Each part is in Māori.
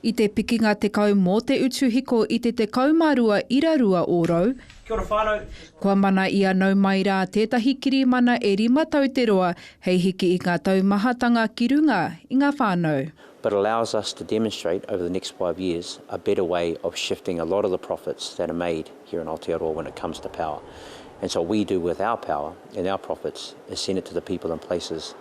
I te pikinga te kau mō te utu hiko i te kaumārua irarua ōrau, Kia ora whānau. Kua mana i a Nau Mai Rā tētahi kiri mana e 5 tauteroa hei hiki i ngā taumahatanga ki runga i ngā whānau. But allows us to demonstrate over the next 5 years a better way of shifting a lot of the profits that are made here in Aotearoa when it comes to power. And so what we do with our power and our profits is send it to the people and places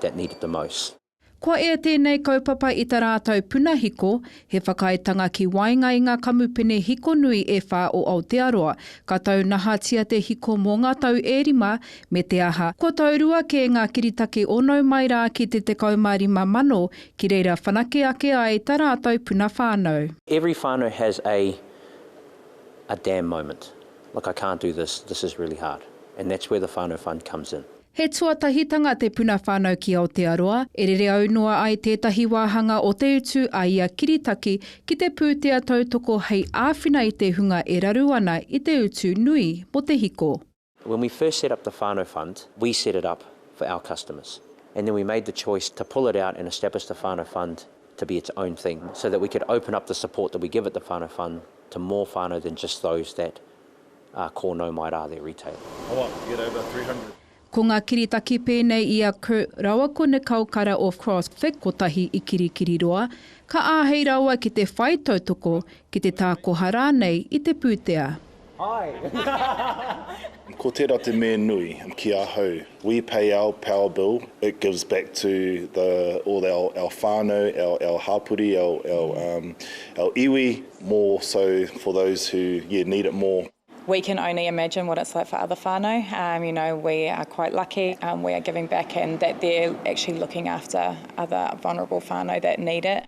that need it the most. Kua ea tēnei kaupapa i tā rātou puna hiko, he whakaetanga ki wainga i ngā kamupene hiko nui e whā o Aotearoa, ka tau nahatia te hiko mō ngā tau e 5 me te aha. Ko taurua ke ngā kiritake o Nau Mai Rā ki te 15 mano, ki reira whanake ake ai tā rātou puna whānau. Every whānau has a damn moment. Look, I can't do this. This is really hard. And that's where the Whānau Fund comes in. He tuatahitanga te puna whānau ki Aotearoa, e rere au noa ai tētahi wāhanga o te utu a ia kiritaki ki te pūtea tautoko hei āwhina i te hunga e raru ana i te utu nui mo te hiko. When we first set up the Whānau Fund, we set it up for our customers. And then we made the choice to pull it out and establish the Whānau Fund to be its own thing so that we could open up the support that we give at the Whānau Fund to more whānau than just those that call Nau Mai Rā their retailer. I want to get over 300. Ko ngā kiritaki pēnei i a Kurt Rawakone kaukara of CrossFit kotahi i kirikiri roa, ka āhei raua ki te whai tautoko ki te tākoha rānei i te pūtea. Ko tērā te mea nui ki a hau. We pay our power bill. It gives back to all our whānau, our hapuri, our iwi, more so for those who need it more. We can only imagine what it's like for other whānau. We are quite lucky. We are giving back and that they're actually looking after other vulnerable whānau that need it.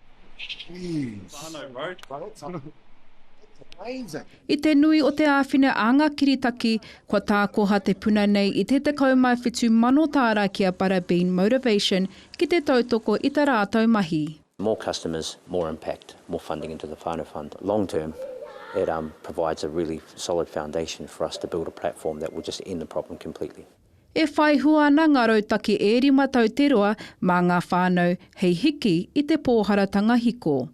Whānau, bro. I te nui o te āwhina a ngā kiritaki, kua tākoha te puna nei i te 17 mano tāra ki a Barabeen Motivation ki te tautoko i tā rātou mahi. More customers, more impact, more funding into the Whānau Fund. Long term, it provides a really solid foundation for us to build a platform that will just end the problem completely. E whai hua ana ngā rautaki e 5 tauteroa mā ngā whānau hei hiki i te pōharatanga hiko.